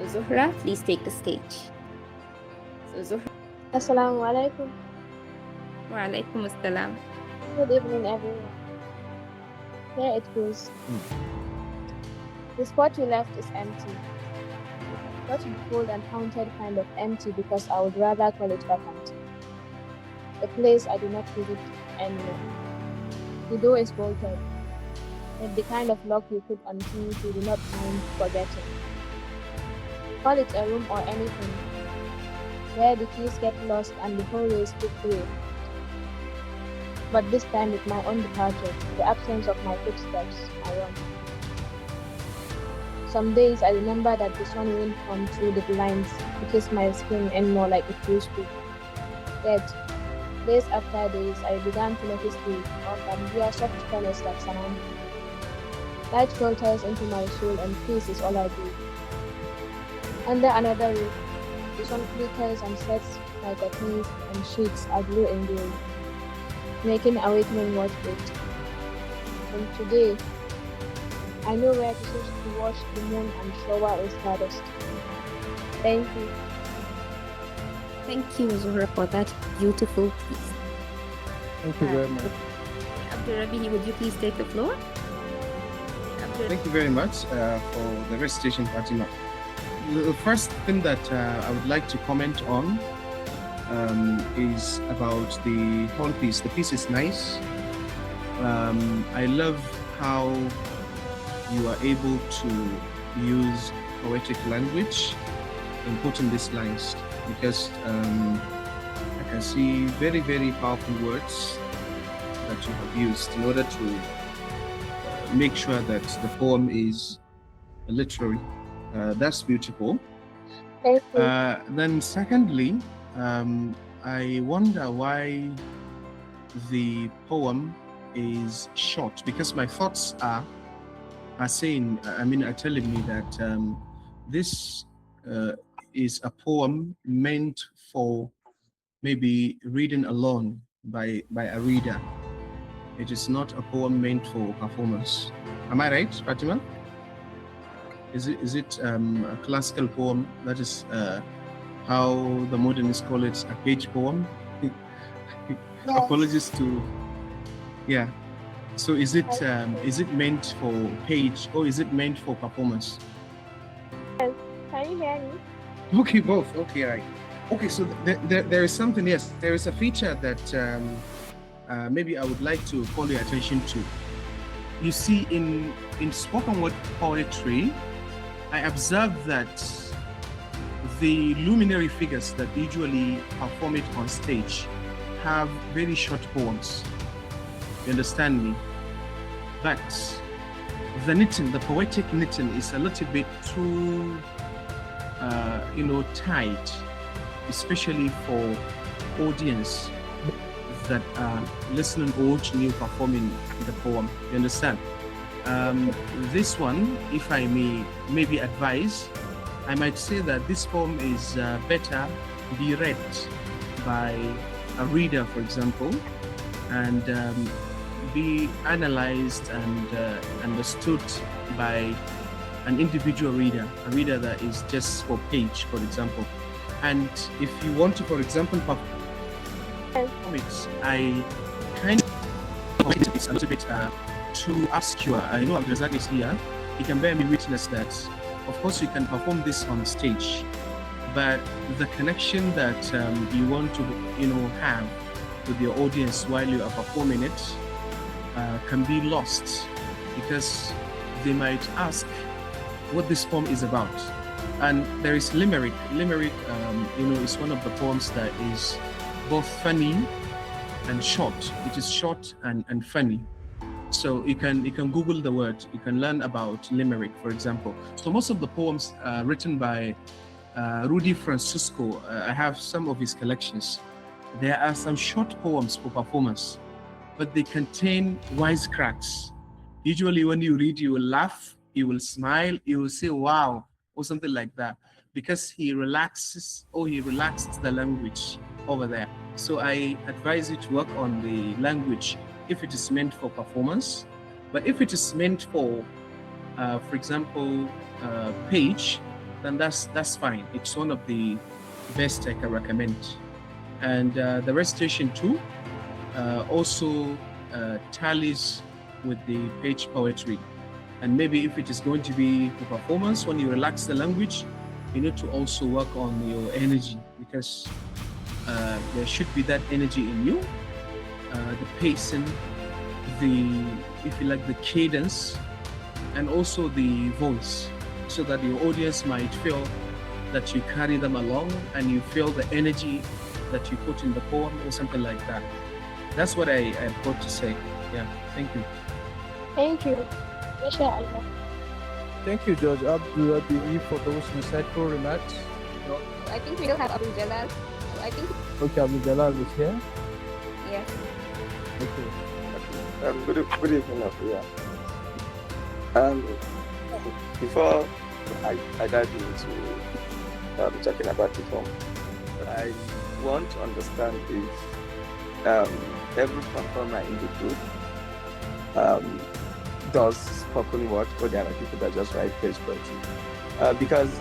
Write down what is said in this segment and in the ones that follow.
Zuhra, please take the stage. So Zuhra. Assalamu alaikum. Wa alaikum assalam. Good evening, everyone. Here it goes. The spot we left is empty. Not the cold and haunted kind of empty, because I would rather call it vacant. A place I do not visit anymore. The door is bolted, with the kind of lock you put on things you do not mind forgetting. Call it a room or anything, where the keys get lost and the hallway is put through. But this time with my own departure, the absence of my footsteps, I run. Some days I remember that the sun won't come through the blinds to kiss my skin anymore like it used to. Yet, days after days, I began to notice the unfamiliar soft colors that surround me. Light filters into my soul and peace is all I do. Under another roof, the sun flickers and sets my curtains and sheets aglow in gold, making awakening worth it. And today, I know where to switch to watch the moon and shower in stardust. Thank you. Thank you, Zuhra, for that beautiful piece. Thank you very much. Abdurrabini, would you please take the floor? Thank you very much for the recitation, Fatima. The first thing that I would like to comment on is about the whole piece. The piece is nice. I love how you are able to use poetic language in putting these lines, because I can see very, very powerful words that you have used in order to make sure that the poem is literary. That's beautiful. Thank you. Then secondly, I wonder why the poem is short, because my thoughts are telling me that this is a poem meant for maybe reading alone by a reader. It is not a poem meant for performance. Am I right, Fatima? Is it a classical poem? That is how the modernists call it, a page poem. Yes. Apologies to, yeah. So is it meant for page or is it meant for performance? Can you hear me? Okay, both. Okay, right. Okay, so there is something. Yes, there is a feature that maybe I would like to call your attention to. You see, in spoken word poetry, I observe that the luminary figures that usually perform it on stage have very short poems. You understand me? But the knitting, the poetic knitting, is a little bit too, tight, especially for audience that are listening or watching you performing the poem. You understand? This one, if I may maybe advise, I might say that this poem is better be read by a reader, for example, and be analyzed and understood by an individual reader, a reader that is just for page, for example. And if you want to, for example, perform it, I kind of it's a little bit too obscure. I know Abdulrazak is here. He can bear me witness that. Of course, you can perform this on stage, but the connection that you want to, have with your audience while you are performing it can be lost, because they might ask what this poem is about. And there is limerick. Limerick, is one of the poems that is both funny and short. It is short and funny. So you can Google the word. You can learn about limerick, for example. So most of the poems written by Rudy Francisco, I have some of his collections. There are some short poems for performance, but they contain wisecracks. Usually when you read, you will laugh, you will smile, you will say, wow, or something like that, because he relaxes the language over there. So I advise you to work on the language if it is meant for performance. But if it is meant for example, page, then that's fine. It's one of the best I can recommend. And the recitation too also tallies with the page poetry. And maybe if it is going to be the performance, when you relax the language, you need to also work on your energy, because there should be that energy in you, the pacing, the, if you like, the cadence, and also the voice, so that your audience might feel that you carry them along and you feel the energy that you put in the poem or something like that. That's what I've got to say. Yeah, thank you. Thank you. Inshallah. Thank you, Judge Abdul Rabi'i, for those insightful remarks. I think we don't have Abu Jalal. I think, Okay, Abdul Jalal is here. yeah. Okay. Good evening, Afia. Before I dive into talking about the form, I want to understand if every performer in the group does spoken word, or there are people that just write page poetry. Because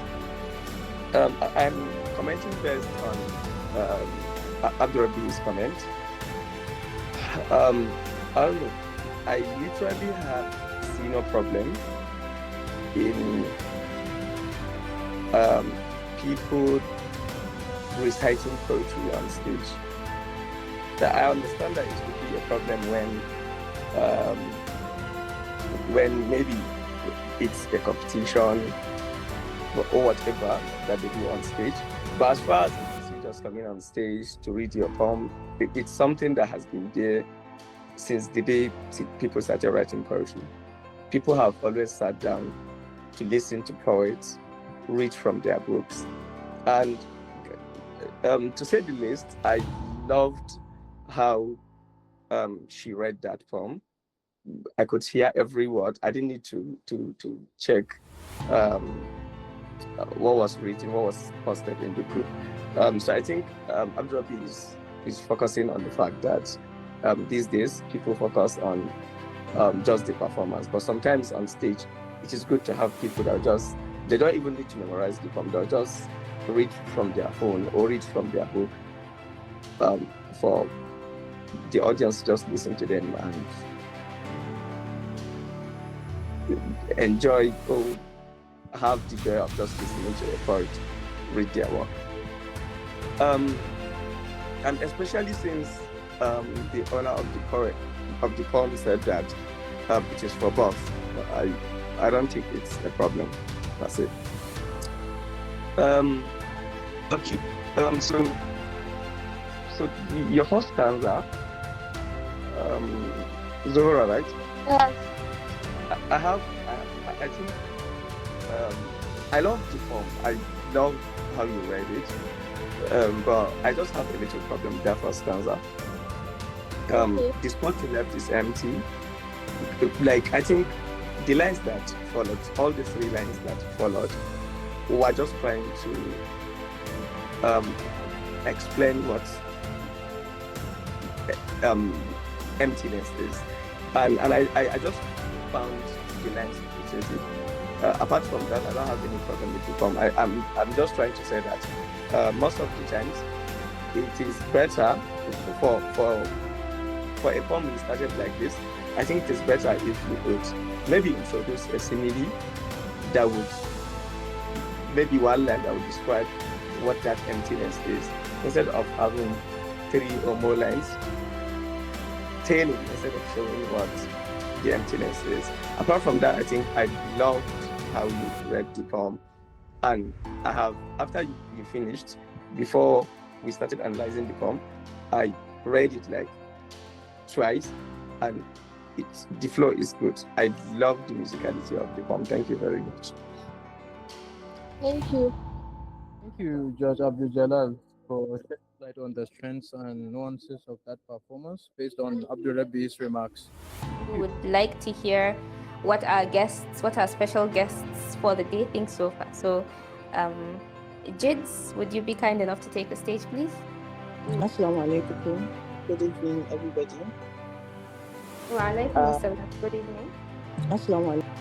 I'm commenting based on Abdul Rabi's comment. I don't know. I literally have seen a problem in people reciting poetry on stage. That I understand that it would be a problem when maybe it's a competition or whatever that they do on stage. But as far as it's you just coming on stage to read your poem, it's something that has been there since the day people started writing poetry. People have always sat down to listen to poets, read from their books. And to say the least, I loved how she read that poem. I could hear every word. I didn't need to check what was written, what was posted in the group. So I think Abdul Rabi is focusing on the fact that these days people focus on just the performance, but sometimes on stage it is good to have people that they don't even need to memorize the poem. They'll just read from their phone or read from their book for the audience to just listen to them and enjoy or have the joy of just listening to a poet read their work. And especially since the owner of the poem said that it is for both, I don't think it's a problem. That's it. Okay. So your first stanza, Zohra, right? Yes. I think I love the poem. I love how you read it. But I just have a little problem with that first stanza. The spot you left is empty. Like, I think the lines that followed, all the three lines that followed, were just trying to explain what emptiness is. And I just found the lines repetitive. Apart from that, I don't have any problem with the poem. I'm just trying to say that most of the times it is better for a poem that started like this. I think it is better if you could maybe introduce a simile that would, maybe one line that would describe what that emptiness is, instead of having three or more lines telling instead of showing what the emptiness is. Apart from that, I think I loved how you read the poem, and I have, after you finished, before we started analyzing the poem, I read it like twice, and the flow is good. I love the musicality of the poem. Thank you very much. Thank you. Thank you, Judge Abdul Jalal, for shedding light on the strengths and nuances of that performance based on Abdul Rabi's remarks. We would like to hear what our special guests for the day think so far. So, Jids, would you be kind enough to take the stage, please? Assalamu alaikum. Good evening, everybody. Wa alaikum assalam. Good evening. Assalamu alaikum.